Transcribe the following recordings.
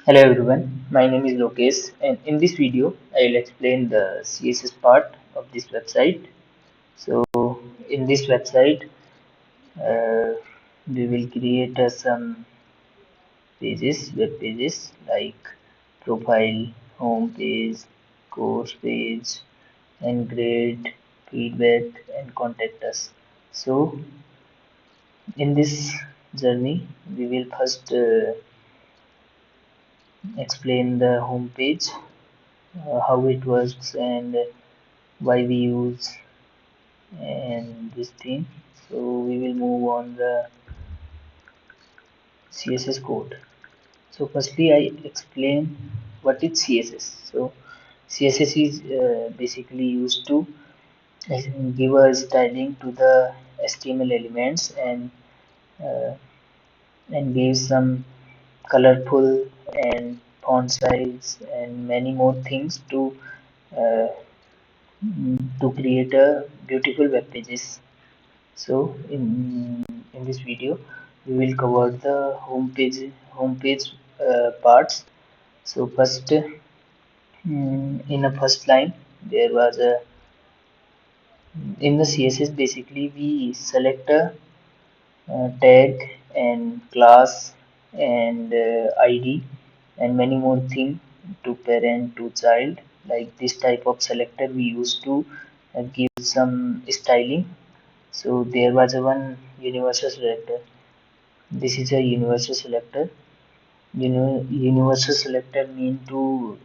Hello everyone, my name is Lokesh and in this video I will explain the CSS part of this website. So in this website uh, we will create some web pages like profile, home page, course page and grade, feedback and contact us. So in this journey we will first explain the home page, how it works and why we use and this thing. So we will move on the CSS code. So firstly I explain what is CSS. So CSS is basically used to give a styling to the HTML elements uh, and give some colorful and font size and many more things uh, to create a beautiful web pages. So in this video we will cover the home page parts. So first, in the first line there was a in the CSS basically we select a tag and class and ID and many more thing to parent to child. Like this type of selector we used to give some styling. So there was a one universal selector. This is a universal selector. Universal selector mean to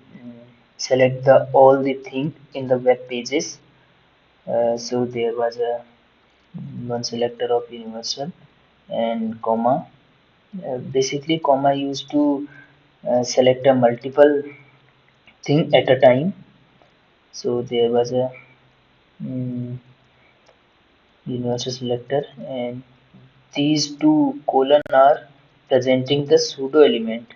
select the all the thing in the web pages. So there was a one selector of universal and comma. Basically, comma used to select a multiple thing at a time. So there was a mm, universal selector, and these two colon are presenting the pseudo element.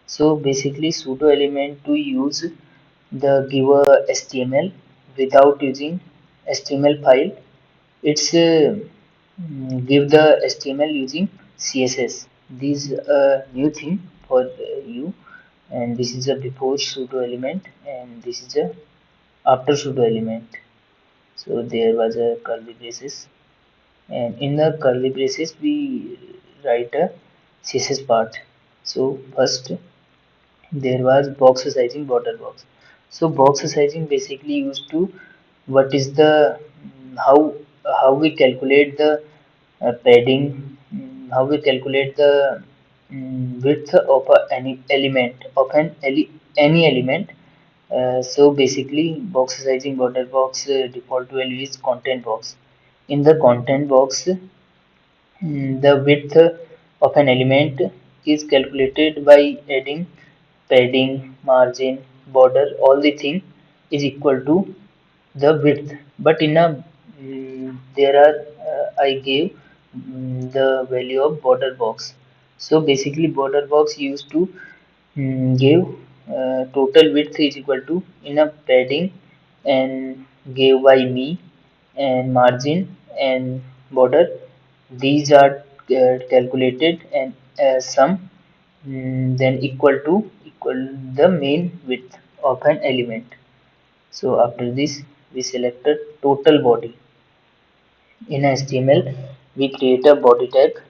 So basically pseudo element to use the giver HTML without using HTML file. It's give the HTML using CSS. This is a new thing for you, and this is a before pseudo element and this is a after pseudo element. So there was a curly braces, and in the curly braces we write a CSS part. So first there was box sizing border box. So box sizing basically used to what is the how we calculate the padding, how we calculate the width of any element of any element. So basically box sizing border box default value is content box. In the content box, the width of an element is calculated by adding padding, margin, border, all the thing is equal to the width. But in a there are I gave the value of border box. So basically border box used to give total width is equal to in a padding and gave by me and margin and border. These are calculated and sum then equal the main width of an element. So after this we selected total body. In HTML we create a body tag.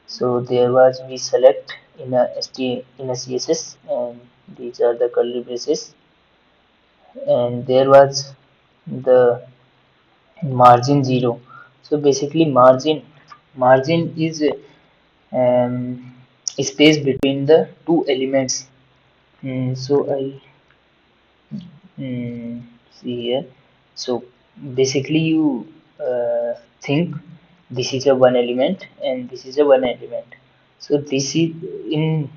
So there was we select in a CSS, and these are the curly braces, and there was the margin 0. So basically margin is space between the two elements. So I see here. So basically you think this is a one element and this is a one element. So this is in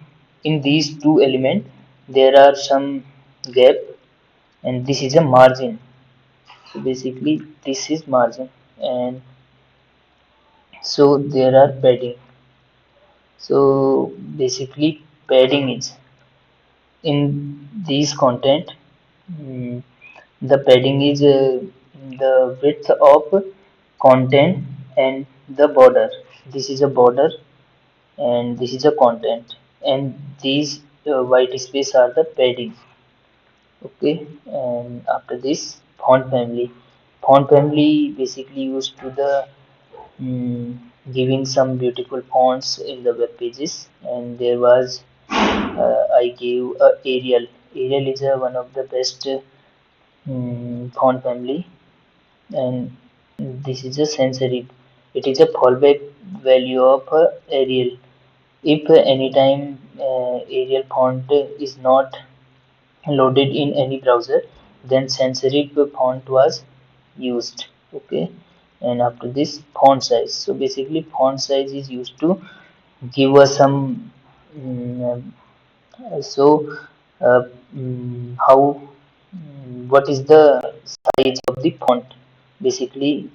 in these two element there are some gap, and this is a margin. So basically this is margin, and so there are padding. So basically padding is in these content. mm, the padding is the width of content and the border. This is a border and this is a content, and these white space are the padding. Okay, and after this, font family basically used to the mm, giving some beautiful fonts in the web pages. And there was I gave Arial is one of the best font family. And this is a sans serif. It is a fallback value of Arial. If anytime Arial font is not loaded in any browser, then sans serif font was used. Okay, and after this, font size. So basically, font size is used to give us some mm, so uh, how what is the size of the font? Basically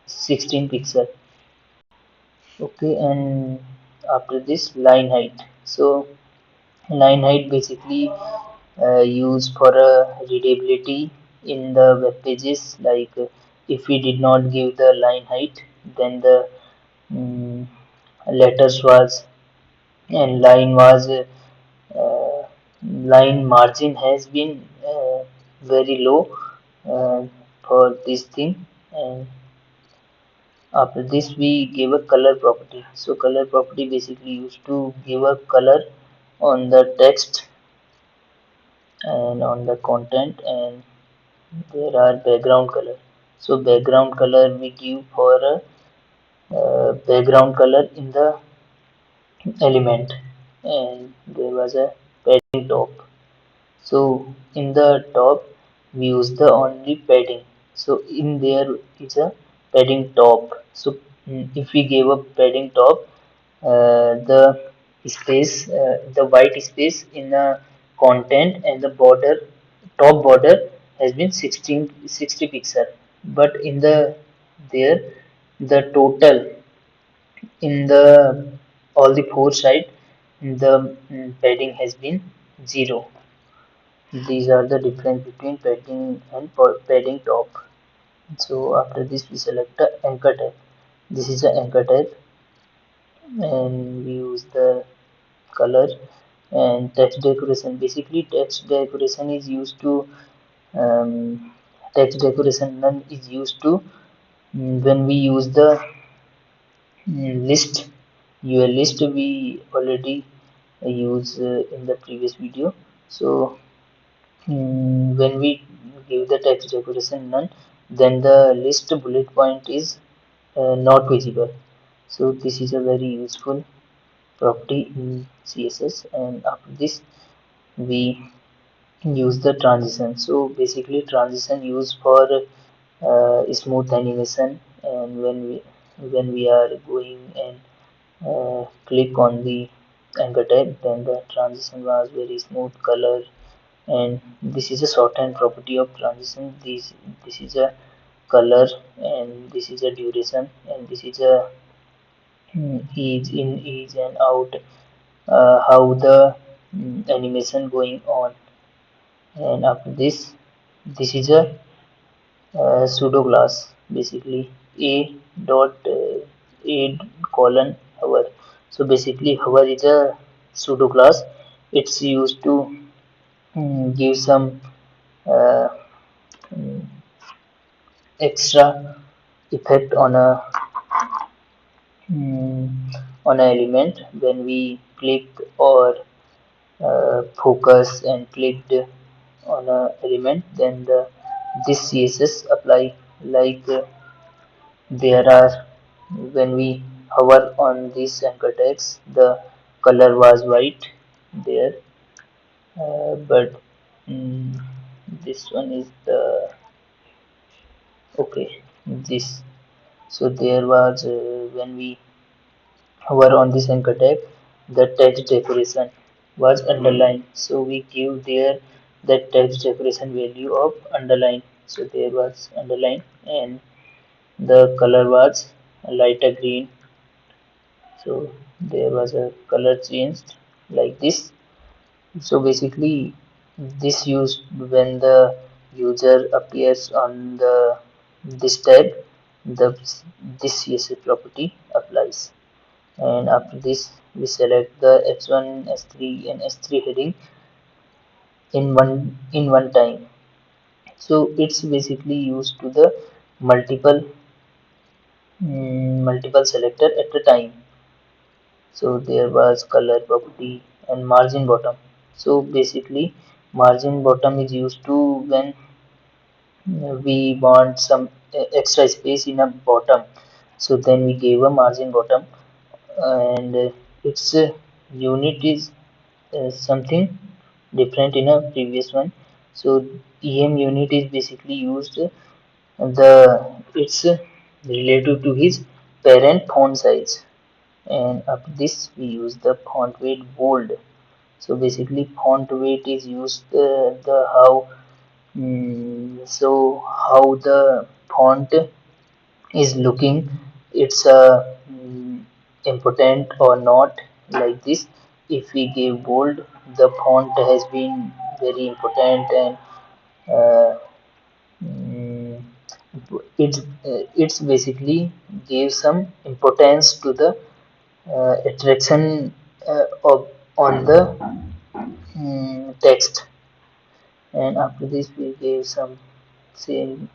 16 pixel. Okay, and after this, line height. So line height basically used for readability in the web pages. Like if we did not give the line height, then the mm, letters was and uh, line margin has been very low uh, for this thing. And after this, we give a color property. So color property basically used to give a color on the text and on the content. And there are background color. So background color we give for a background color in the element. And there was a padding top. So in the top we use the only padding. So in there is a padding top. So if we give a padding top, the the white space in the content and the top border has been 60 pixel. But in there the total in the all the four side, the padding has been 0. These are the difference between padding and padding top. So after this, we select the anchor tag. This is the anchor tag, and we use the color. And text decoration. Basically, text decoration is used to text decoration none is used to when we use the list. Your list we already use in the previous video. So when we give the text decoration none, then the list bullet point is not visible. So this is a very useful property in CSS. And after this, we use the transition. So basically, transition used for smooth animation. And when we are going and click on the anchor tag, then the transition was very smooth color. And this is a shorthand property of transition. This is a color, and this is a duration, and this is a ease in, ease and out, how the animation going on. And after this is a pseudo class. Basically, a dot a colon hover. So basically, hover is a pseudo class. It's used to give some uh, mm, extra effect mm, on an element when we click or focus and clicked on a element. Then this CSS apply. Like there are when we hover on this anchor text, the color was white there. But mm, this one is the okay, this. So there was when we hover on this anchor tag, the text decoration was underlined. So we give there the text decoration value of underline. So there was underline, and the color was lighter green. So there was a color changed like this. So basically, this used when the user appears on this tab, the this CSS property applies. and after this we select the h1, s3 and s3 heading in one time. So it's basically used to the multiple multiple selector at a time. So there was color property and margin bottom. So basically margin bottom is used to when we want some extra space in a bottom. So then we gave a margin bottom, and its unit is something different in a previous one. So EM unit is basically used the it's related to his parent font size, and after this we use the font weight bold. So basically font weight is used the how how the font is looking, it's important or not, like this. If we give bold, the font has been very important, and uh, mm, it's basically gave some importance to the attraction on the text. And after this we gave some same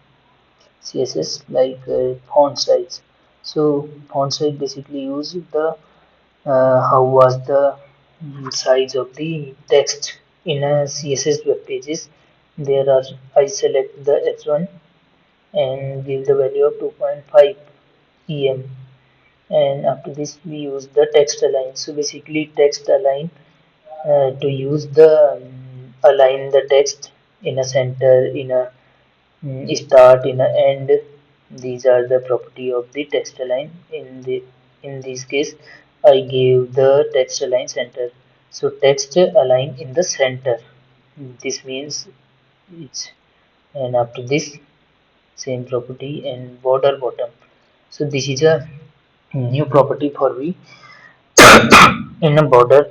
CSS like font size. So font size basically use the how was the size of the text in a CSS web pages. There are I select the H1 and give the value of 2.5 em, and after this we use the text align. So basically text align to use the align the text in a center, in a start, in a end. These are the property of the text align. In this case I gave the text align center. So text align in the center, this means it's, and after this same property and border bottom. So this is a new property for we in a border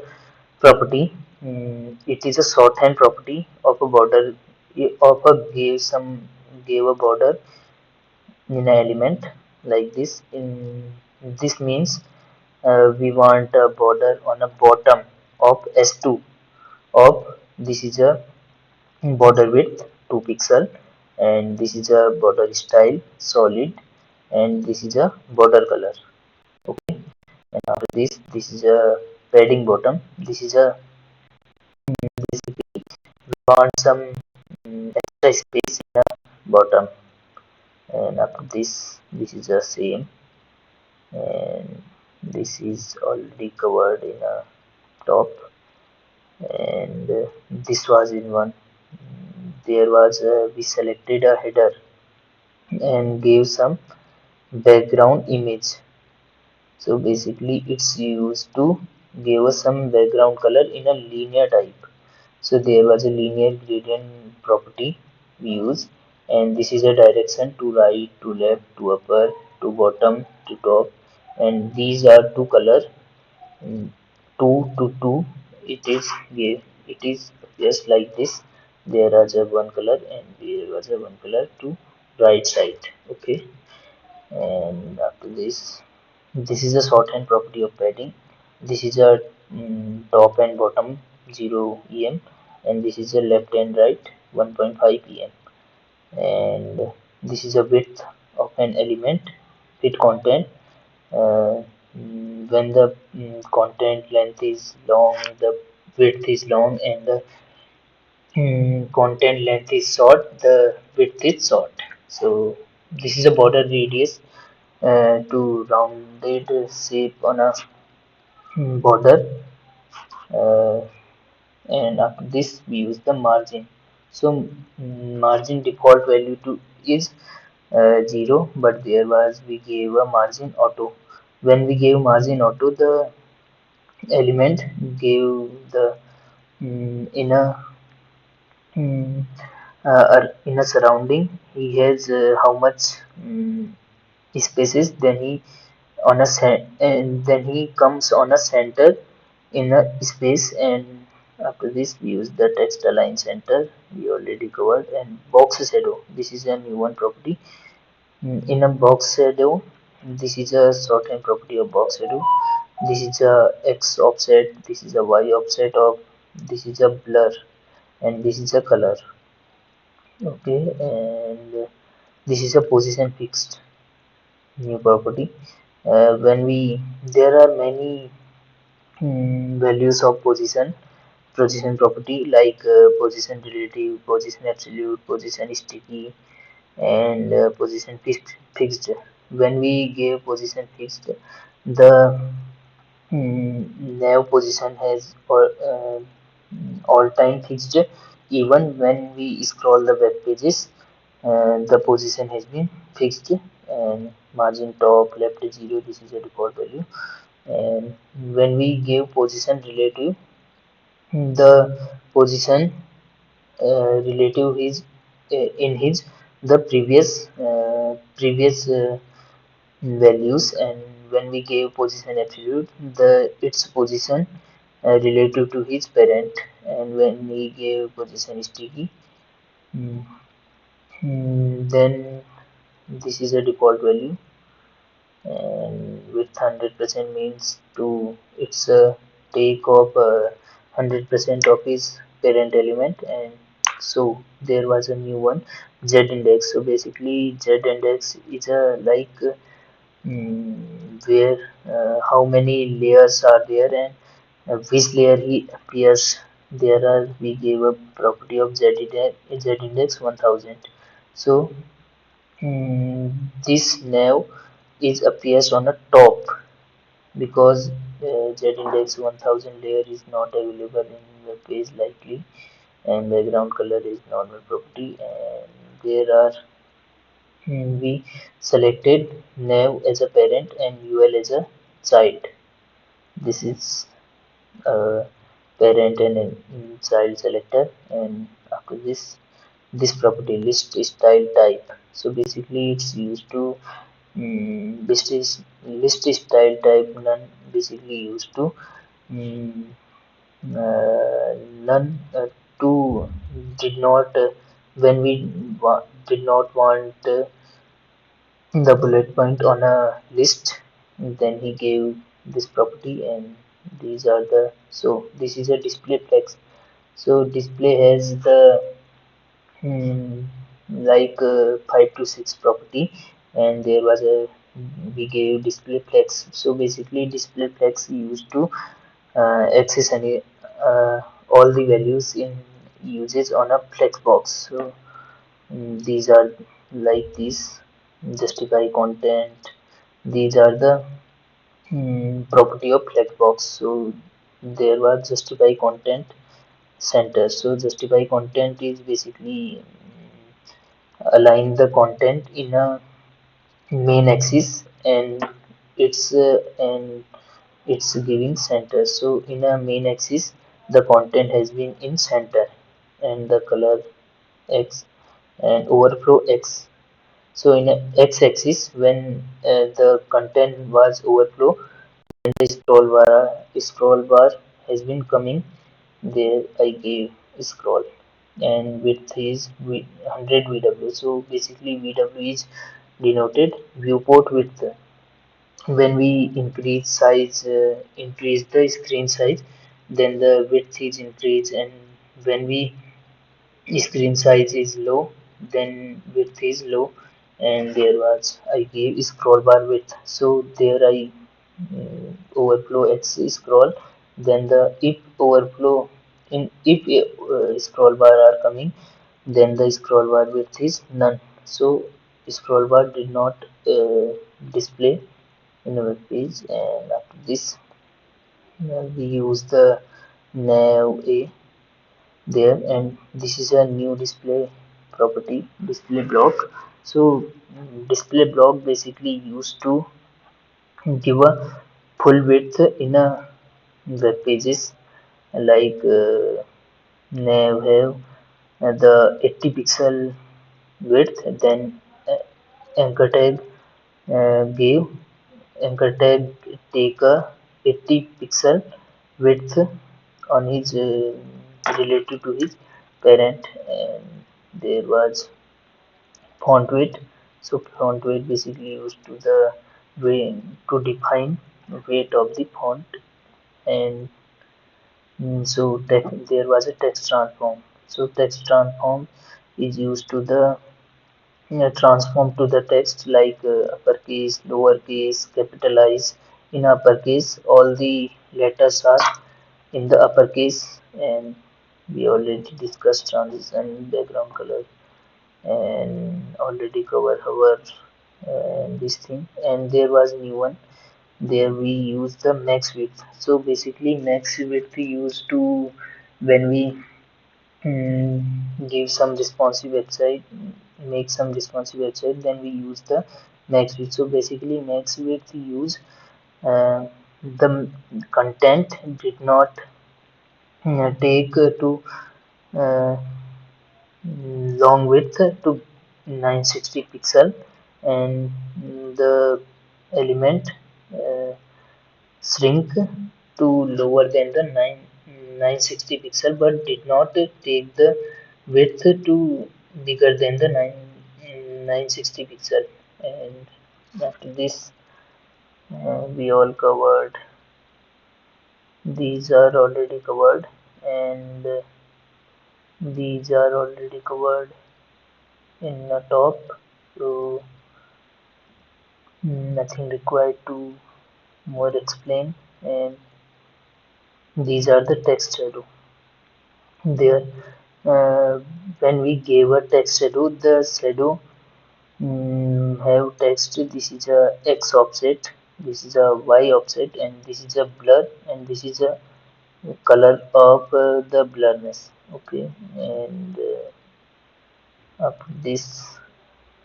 property. It is a shorthand property of a border, of a gave a border in an element like this. In this means we want a border on a bottom of s2 of, this is a border width 2 pixel, and this is a border style solid, and this is a border color. Okay, and after this is a padding bottom. This is a basically we want some extra space in the bottom, and after this is the same, and this is already covered in a top, and this was in one. There was we selected a header and gave some background image. So basically it's used to give us some background color in a linear type. So there was a linear gradient property we use, and this is a direction to right, to left, to upper, to bottom, to top, and these are two color, 2 to 2. It is just like this. There was a one color and there was a one color to right side. Okay, and after this is a shorthand property of padding. This is a top and bottom 0 em, and this is a left and right 1.5 em, and this is a width of an element, with content. When the content length is long, the width is long, and the content length is short, the width is short. So this is a border radius to rounded shape on a border, uh, and after this we use the margin. So margin default value to is 0, but there was we gave a margin auto. When we gave margin auto, the element gave the inner mm, inner surrounding, he has how much spaces, then he on a and then he comes on a center in a space, and after this we use the text align center, we already covered, and box shadow, this is a new one property. In a box shadow, this is a shorthand property of box shadow. this is a X offset, this is a Y offset of, this is a blur, and this is a color. Okay, and this is a position fixed new property. When we there are many values of position property like position relative, position absolute, position sticky, and position fixed. When we give position fixed, the nav position has all time fixed. Even when we scroll the web pages, the position has been fixed, and margin top left is 0, this is a default value. And when we give position relative, the position relative is in his the previous values, and when we give position absolute, the its position relative to his parent, and when we give position sticky, mm, then this is a default value, and with 100% means to it's a take of 100% of his parent element. And so there was a new one, z index. So basically z index is a like where how many layers are there, and which layer he appears. There are we gave a property of z index 1000. So this nav is appears on the top because z index 1000 layer is not available in the page likely, and background color is normal property, and there are we selected nav as a parent and ul as a child. This is a parent and a child selector, and after this property list style type. So basically it's used to list style type none, basically used to mm, none to did not when we did not want the bullet point on a list, then he gave this property, and these are the, so this is a display flex. So display has the Hmm, like 5 to 6 property, and there was a we gave display flex. So basically display flex used to access any all the values in uses on a flex box. So these are like this, justify content, these are the property of flex box. So there was justify content center. So justify content is basically align the content in a main axis, and it's giving center. So in a main axis the content has been in center, and the color x and overflow x. So in a x-axis, when the content was overflow, and the scroll bar has been coming, there I gave scroll, and width is 100 VW. So basically VW is denoted viewport width. When we increase the screen size, then the width is increased, and when we screen size is low, then width is low. And there was I gave scroll bar width. So there I overflow x scroll, then the if overflow in if scroll bar are coming, then the scroll bar width is none. So scroll bar did not display in our page. And after this we use the nav a there, and this is a new display property, display block. So display block basically used to give a full width in a web pages, like nav have the 80 pixel width, then uh, anchor tag give anchor tag take a 80 pixel width on his related to his parent. And there was font weight. So font weight basically used to the way to define weight of the font. And there was a text transform. So text transform is used to the transform to the text, like uppercase, lowercase, capitalize. In uppercase, all the letters are in the uppercase, and we already discussed transition, background color, and already covered our this thing. And there was new one. There we use the max width. So basically, max width used to when we give some responsive website, make some responsive website, then we use the max width. So basically, max width use the content did not take to uh, long width to 960 pixel, and the element shrink to lower than the 960 pixel, but did not take the width to bigger than the 960 pixel. And after this, we all covered, these are already covered, and these are already covered in the top. So nothing required to more explain. And these are the text shadow there. uh, when we gave a text shadow, the shadow have text. This is a x offset, this is a y offset, and this is a blur, and this is a color of the blurriness. Okay. And after this,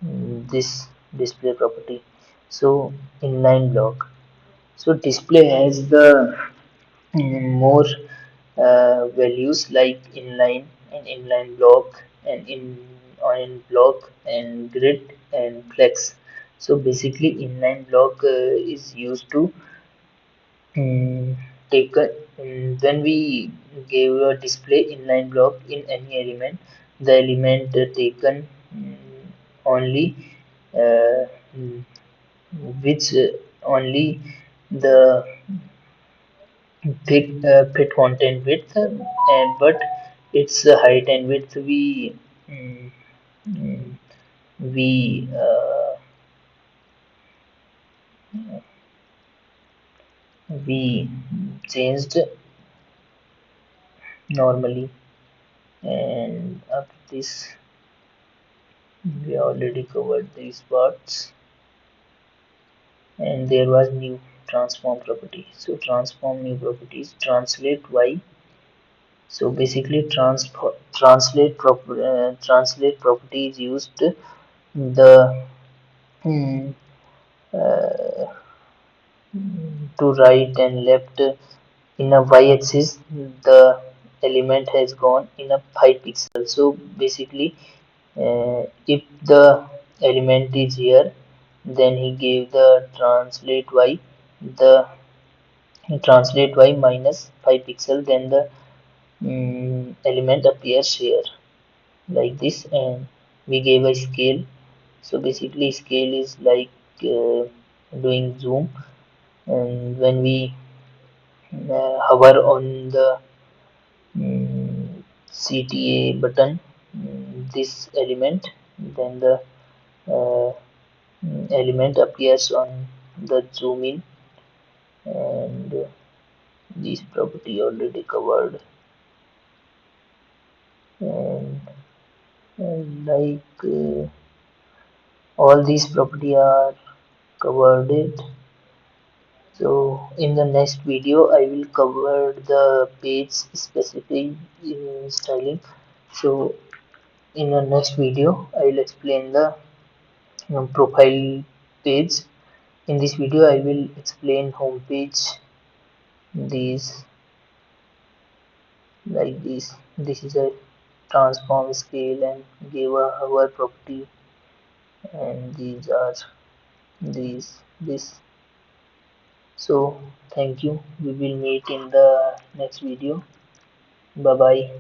this display property. So inline block. So display has the more values like inline and inline block and in block and grid and flex. So basically, inline block is used to take when we gave a display inline block in any element, the element taken only uh, mm, which only the fit content width, and but its height and width mm, mm, we we changed normally. And after this, we already covered these parts. And there was new transform property. So transform new properties, translate y. So basically, translate property is used the mm, uh, to right and left in a y-axis. The element has gone in a 5 pixels. So basically, if the element is here, then he gave the the translate y minus 5 pixel, then the element appears here like this. And we gave a scale. So basically, scale is like doing zoom, and when we hover on the CTA button, this element, then the uh, element appears on the zoom in. And this property already covered. And, all these property are covered it. So in the next video, I will cover the page specific in styling. So in the next video, I will explain the profile page. In this video, I will explain home page, these like this. This is a transform scale and give a hover property, and these are these this. So thank you. We will meet in the next video. Bye bye.